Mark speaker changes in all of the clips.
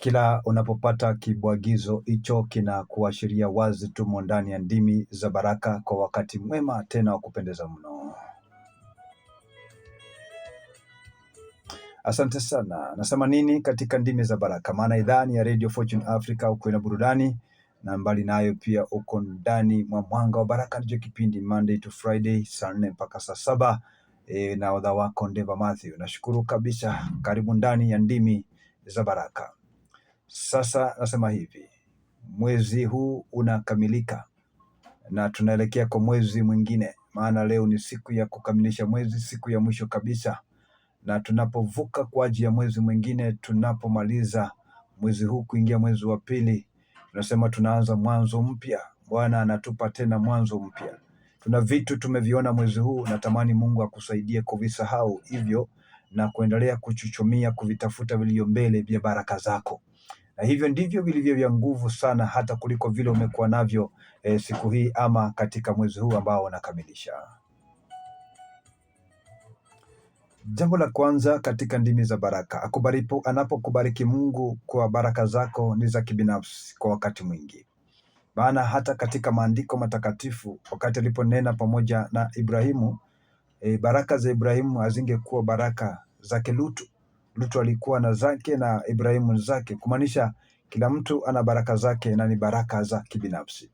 Speaker 1: Kila unapopata kibwagizo hicho kinakuashiria wazi tumo ndani ya ndimi za baraka kwa wakati mwema tena wa kupendeza mno. Asante sana. Nasema nini katika ndimi za baraka? Maana idhani ya Radio Fortune Africa uko na burudani na mbali nayo pia uko ndani mwa mwanga wa baraka, ndicho kipindi Monday to Friday saa 4 mpaka saa 7 na wadha wako Ndeva Matthew. Nashukuru kabisa, karibu ndani ya ndimi za baraka. Sasa nasema hivi, mwezi huu unakamilika na tunaelekea kwa mwezi mwingine, maana leo ni siku ya kukamilisha mwezi, siku ya mwisho kabisa. Na tunapovuka kwa ajili ya mwezi mwingine, tunapomaliza mwezi huu kuingia mwezi wa pili, tunasema tunaanza mwanzo mpya. Bwana anatupa tena mwanzo mpya. Tuna vitu tumeviona mwezi huu, natamani Mungu akusaidie kuvisahau hivyo na kuendelea kuchuchumia kuvitafuta vilivyo mbele vya baraka zako. Na hivyo ndivyo vilivyo vya nguvu sana hata kuliko vile umekuwa navyo siku hii ama katika mwezi huu ambao unakamilisha. Jambo la kwanza katika ndimi za baraka, anapokubariki Mungu kwa baraka zako ni za kibinafsi kwa wakati mwingi. Maana hata katika maandiko matakatifu wakati aliponena pamoja na Ibrahimu, baraka za Ibrahimu hazingekuwa baraka zake Lutu. Lutu alikuwa na zake na Ibrahimu zake, kumaanisha kila mtu ana baraka zake na ni baraka za kibinafsi.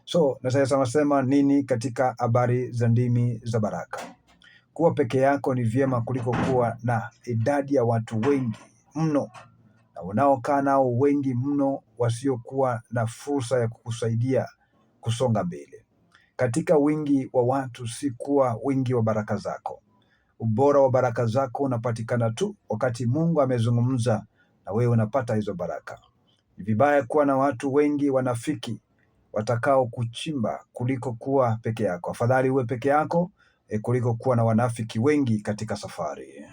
Speaker 1: So nasema nini katika habari za ndimi za baraka? Kuwa peke yako ni vyema kuliko kuwa na idadi ya watu wengi mno na unaokaa nao wengi mno wasiokuwa na fursa ya kukusaidia kusonga mbele. Katika wingi wa watu si kuwa wingi wa baraka zako. Ubora wa baraka zako unapatikana tu wakati Mungu amezungumza na wewe unapata hizo baraka. Ni vibaya kuwa na watu wengi wanafiki watakao kuchimba kuliko kuwa peke yako. Afadhali uwe peke yako kuliko kuwa na wanafiki wengi katika safari.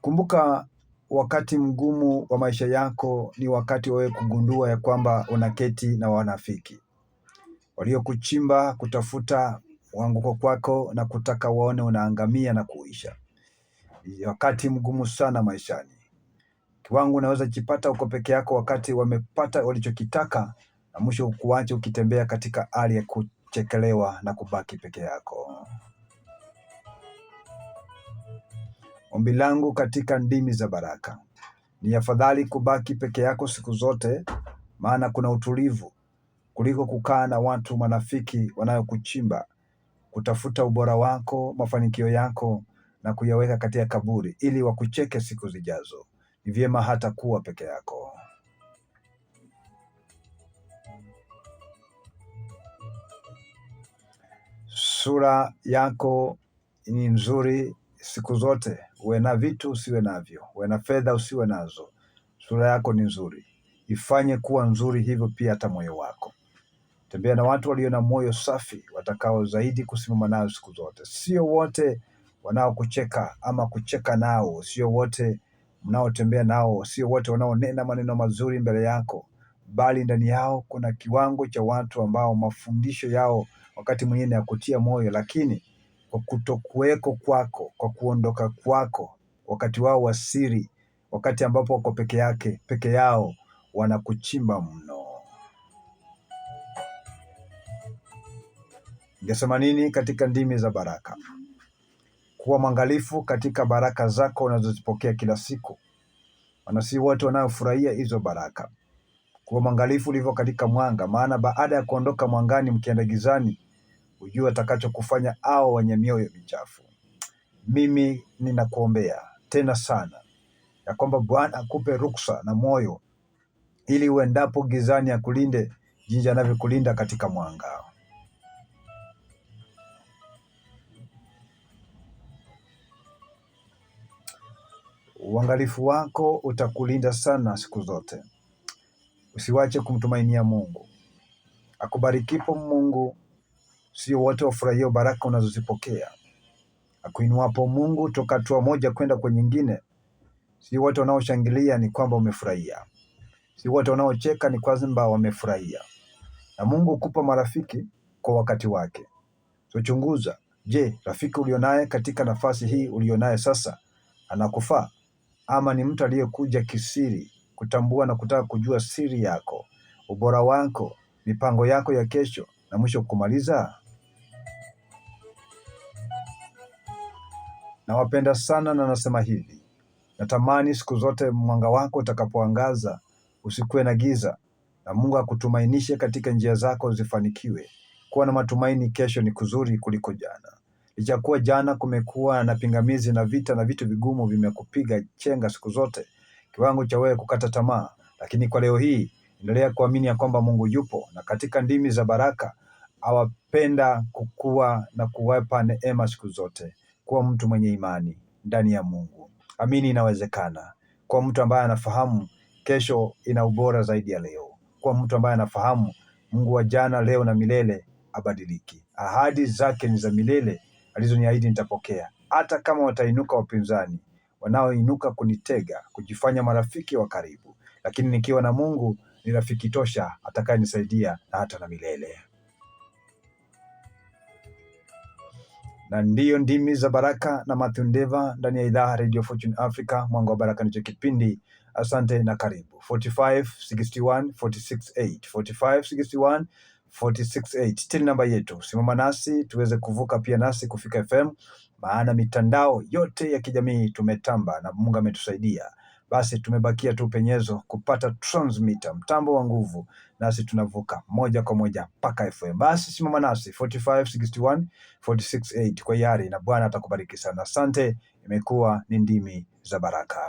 Speaker 1: Kumbuka, wakati mgumu wa maisha yako ni wakati wewe kugundua ya kwamba unaketi na wanafiki waliokuchimba kutafuta uanguko kwako na kutaka waone unaangamia na kuisha. Wakati mgumu sana maishani. Kiwango unaweza jipata uko peke yako wakati wamepata walichokitaka na mwisho kuacha ukitembea katika hali ya kuchekelewa na kubaki peke yako. Ombi langu katika ndimi za baraka ni afadhali kubaki peke yako siku zote, maana kuna utulivu, kuliko kukaa na watu manafiki wanayokuchimba, kutafuta ubora wako, mafanikio yako na kuyaweka katika kaburi ili wakucheke siku zijazo. Ni vyema hata kuwa peke yako. Sura yako ni nzuri siku zote. Uwe na vitu usiwe navyo, uwe na fedha usiwe nazo. Sura yako ni nzuri, ifanye kuwa nzuri hivyo pia hata moyo wako. Tembea na watu walio na moyo safi, watakao zaidi kusimama nao siku zote. Sio wote wanaokucheka ama kucheka nao, sio wote mnaotembea nao, sio wote wanaonena maneno mazuri mbele yako, bali ndani yao kuna kiwango cha watu ambao mafundisho yao wakati mwingine ya kutia moyo, lakini kwa kutokuweko kwako, kwa kuondoka kwako, wakati wao wa siri, wakati ambapo wako peke yao, wanakuchimba mno. Ningesema nini katika ndimi za baraka? Kuwa mwangalifu katika baraka zako unazozipokea kila siku, maana si wote wanaofurahia hizo baraka. Kuwa mwangalifu ulivyo katika mwanga, maana baada ya kuondoka mwangani mkienda gizani, ujue atakachokufanya hao wenye mioyo michafu. Mimi ninakuombea tena sana ya kwamba Bwana akupe ruksa na moyo ili uendapo gizani akulinde jinsi anavyokulinda katika mwanga. Uangalifu wako utakulinda sana siku zote. Usiwache kumtumainia Mungu. Akubarikipo Mungu, sio wote wafurahia baraka unazozipokea. Akuinuapo Mungu toka hatua moja kwenda kwa nyingine, sio wote wanaoshangilia ni kwamba umefurahia. Sio wote wanaocheka ni kwamba wamefurahia. Na Mungu hukupa marafiki kwa wakati wake. So chunguza, je, rafiki ulionaye katika nafasi hii ulionaye sasa anakufaa? ama ni mtu aliyekuja kisiri kutambua na kutaka kujua siri yako, ubora wako, mipango yako ya kesho na mwisho kumaliza? Nawapenda sana na nasema hivi, natamani siku zote mwanga wako utakapoangaza usikuwe na giza, na Mungu akutumainishe katika njia zako zifanikiwe. Kuwa na matumaini, kesho ni kuzuri kuliko jana. Licha kuwa jana kumekuwa na pingamizi na vita na vitu vigumu vimekupiga chenga siku zote, kiwango cha wewe kukata tamaa, lakini kwa leo hii endelea kuamini ya kwamba Mungu yupo, na katika ndimi za baraka awapenda kukua na kuwapa neema siku zote. Kuwa mtu mwenye imani ndani ya Mungu. Amini inawezekana. Kuwa mtu ambaye anafahamu kesho ina ubora zaidi ya leo. Kuwa mtu ambaye anafahamu Mungu wa jana, leo na milele abadiliki. Ahadi zake ni za milele, alizoniahidi nitapokea. Hata kama watainuka wapinzani, wanaoinuka kunitega, kujifanya marafiki wa karibu, lakini nikiwa na Mungu ni rafiki tosha atakayenisaidia na hata na milele. Na ndiyo ndimi za baraka na Mathew Ndeva ndani ya idhaa Radio Fortune Africa. Mwanga wa Baraka ndicho kipindi. Asante na karibu. 4561 till namba yetu. Simama nasi tuweze kuvuka pia nasi kufika FM, maana mitandao yote ya kijamii tumetamba na Mungu ametusaidia. Basi tumebakia tu penyezo kupata transmitter, mtambo wa nguvu, nasi tunavuka moja kwa moja mpaka FM. Basi simama nasi 4561 kwa hiari, na Bwana atakubariki sana. Asante, imekuwa ni ndimi za baraka.